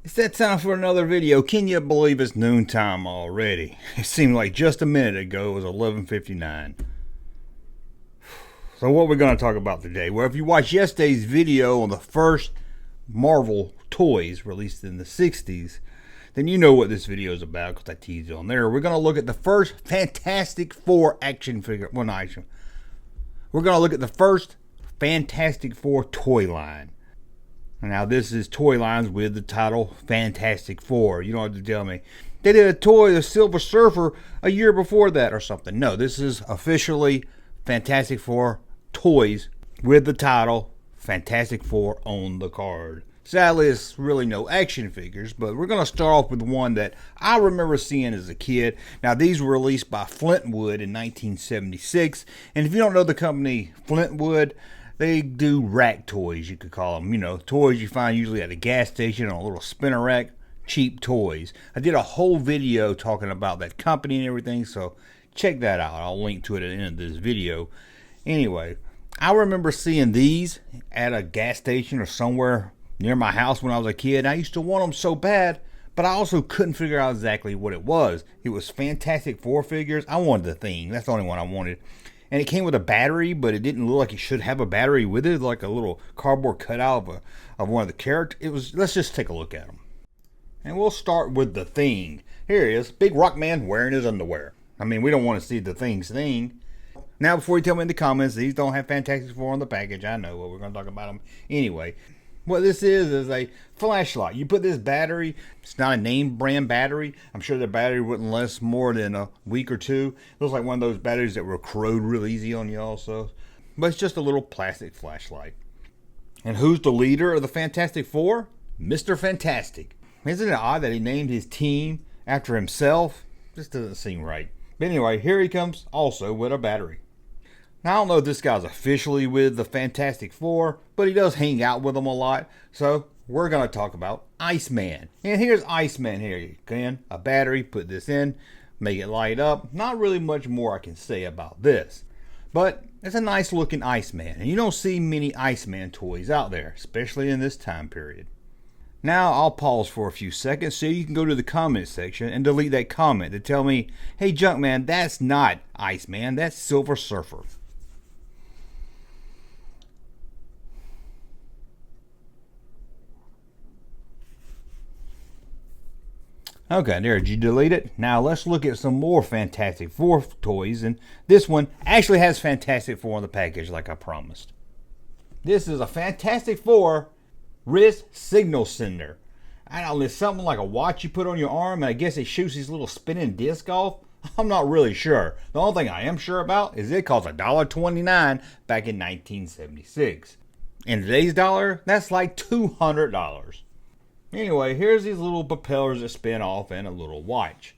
It's that time for another video. Can you believe it's noontime already? It seemed like just a minute ago it was 11:59. So what we're going to talk about today? Well, if you watched yesterday's video on the first Marvel toys released in the 60s, then you know what this video is about because I teased it on there. We're going to look at the first Fantastic Four action figure. Well, not action. We're going to look at the first Fantastic Four toy line. Now, this is toy lines with the title Fantastic Four. You don't have to tell me they did a toy, the Silver Surfer, a year before that or something. No, this is officially Fantastic Four toys with the title Fantastic Four on the card. Sadly, it's really no action figures, but we're going to start off with one that I remember seeing as a kid. Now, these were released by Fleetwood in 1976, and if you don't know the company Fleetwood, they do rack toys, you could call them. You know, toys you find usually at a gas station on a little spinner rack. Cheap toys. I did a whole video talking about that company and everything, so check that out. I'll link to it at the end of this video. Anyway, I remember seeing these at a gas station or somewhere near my house when I was a kid. I used to want them so bad, but I also couldn't figure out exactly what it was. It was Fantastic Four figures. I wanted the thing. That's the only one I wanted. And it came with a battery, but it didn't look like it should have a battery with it, like a little cardboard cutout of one of the characters. Let's just take a look at them. And we'll start with the Thing. Here he is, big rock man wearing his underwear. I mean, we don't want to see the Thing's thing. Now, before you tell me in the comments, these don't have Fantastic Four on the package. I know, but we're going to talk about them anyway. What this is a flashlight. You put this battery, it's not a name brand battery. I'm sure the battery wouldn't last more than a week or two. It looks like one of those batteries that will corrode real easy on you also. But it's just a little plastic flashlight. And who's the leader of the Fantastic Four? Mr. Fantastic. Isn't it odd that he named his team after himself? Just doesn't seem right. But anyway, here he comes also with a battery. Now, I don't know if this guy's officially with the Fantastic Four, but he does hang out with them a lot. So, we're going to talk about Iceman. And here's Iceman here. Again, a battery, put this in, make it light up. Not really much more I can say about this. But it's a nice looking Iceman. And you don't see many Iceman toys out there, especially in this time period. Now, I'll pause for a few seconds so you can go to the comment section and delete that comment to tell me, hey, Junkman, that's not Iceman, that's Silver Surfer. Okay, there, did you delete it? Now let's look at some more Fantastic Four toys, and this one actually has Fantastic Four in the package like I promised. This is a Fantastic Four wrist signal sender. I don't know, it's something like a watch you put on your arm, and I guess it shoots these little spinning disc off. I'm not really sure. The only thing I am sure about is it cost $1.29 back in 1976. In today's dollar, that's like $200. Anyway, here's these little propellers that spin off and a little watch.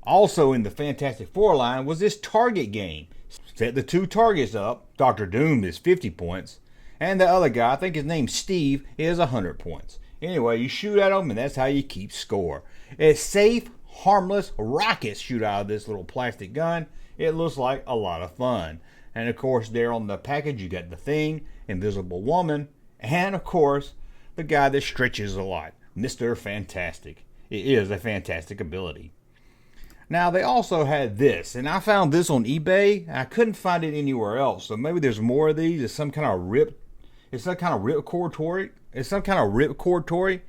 Also in the Fantastic Four line was this target game. Set the two targets up. Dr. Doom is 50 points. And the other guy, I think his name's Steve, is 100 points. Anyway, you shoot at them and that's how you keep score. It's safe, harmless rockets shoot out of this little plastic gun. It looks like a lot of fun. And of course, there on the package you got the Thing, Invisible Woman, and of course, the guy that stretches a lot. Mr. Fantastic. It is a fantastic ability. Now, they also had this, and I found this on eBay, and I couldn't find it anywhere else. So maybe there's more of these. It's some kind of ripcord toy. It's some kind of ripcord toy.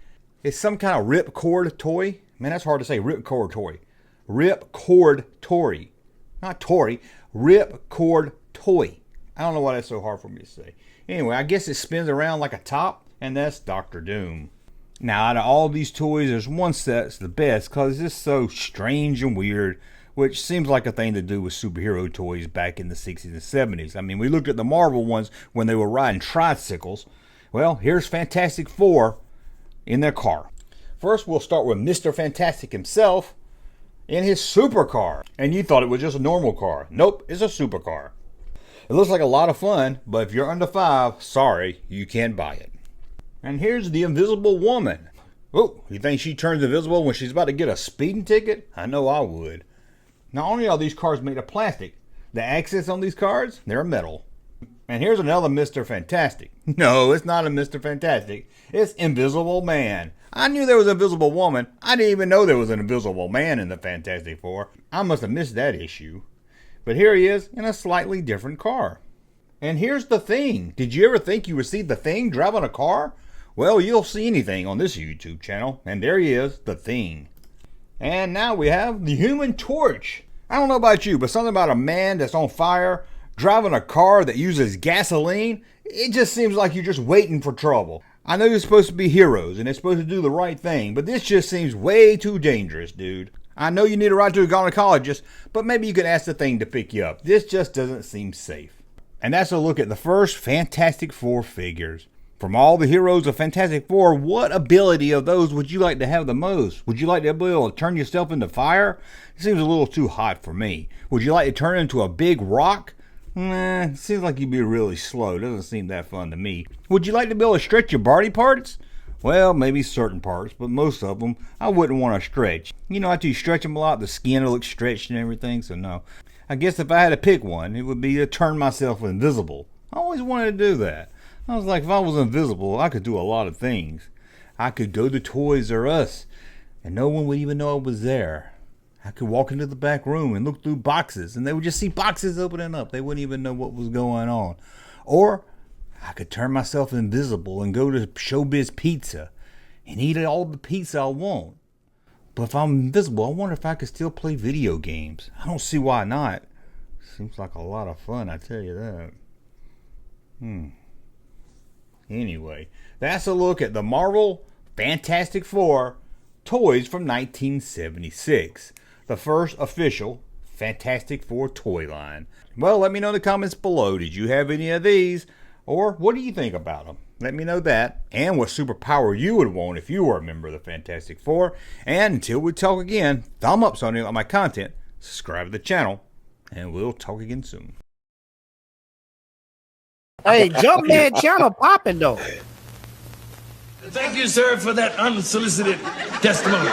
It's some kind of ripcord toy. Man, that's hard to say. Ripcord toy. Ripcord toy. Not toy. Ripcord toy. I don't know why that's so hard for me to say. Anyway, I guess it spins around like a top, and that's Dr. Doom. Now, out of all these toys, there's one that's the best because it's just so strange and weird, which seems like a thing to do with superhero toys back in the 60s and 70s. I mean, we looked at the Marvel ones when they were riding tricycles. Well, here's Fantastic Four in their car. First, we'll start with Mr. Fantastic himself in his supercar. And you thought it was just a normal car. Nope, it's a supercar. It looks like a lot of fun, but if you're under 5, sorry, you can't buy it. And here's the Invisible Woman. Oh, you think she turns invisible when she's about to get a speeding ticket? I know I would. Not only are these cars made of plastic, the accents on these cars, they're metal. And here's another Mr. Fantastic. No, it's not a Mr. Fantastic. It's Invisible Man. I knew there was an Invisible Woman. I didn't even know there was an Invisible Man in the Fantastic Four. I must have missed that issue. But here he is in a slightly different car. And here's the Thing. Did you ever think you would see the Thing driving a car? Well, you'll see anything on this YouTube channel. And there he is, the Thing. And now we have the Human Torch. I don't know about you, but something about a man that's on fire driving a car that uses gasoline, it just seems like you're just waiting for trouble. I know you're supposed to be heroes and they're supposed to do the right thing, but this just seems way too dangerous, dude. I know you need a ride to a gynecologist, but maybe you could ask the Thing to pick you up. This just doesn't seem safe. And that's a look at the first Fantastic Four figures. From all the heroes of Fantastic Four, what ability of those would you like to have the most? Would you like to be able to turn yourself into fire? It seems a little too hot for me. Would you like to turn into a big rock? Nah, seems like you'd be really slow. Doesn't seem that fun to me. Would you like to be able to stretch your body parts? Well, maybe certain parts, but most of them I wouldn't want to stretch. You know, after you stretch them a lot, the skin will look stretched and everything, so no. I guess if I had to pick one, it would be to turn myself invisible. I always wanted to do that. I was like, if I was invisible, I could do a lot of things. I could go to Toys R Us, and no one would even know I was there. I could walk into the back room and look through boxes, and they would just see boxes opening up. They wouldn't even know what was going on. Or I could turn myself invisible and go to Showbiz Pizza and eat all the pizza I want. But if I'm invisible, I wonder if I could still play video games. I don't see why not. Seems like a lot of fun, I tell you that. Anyway, that's a look at the Marvel Fantastic Four toys from 1976. The first official Fantastic Four toy line. Well, let me know in the comments below. Did you have any of these? Or what do you think about them? Let me know that. And what superpower you would want if you were a member of the Fantastic Four. And until we talk again, thumb up on my content, subscribe to the channel, and we'll talk again soon. Hey, Junkman channel popping though. Thank you, sir, for that unsolicited testimony.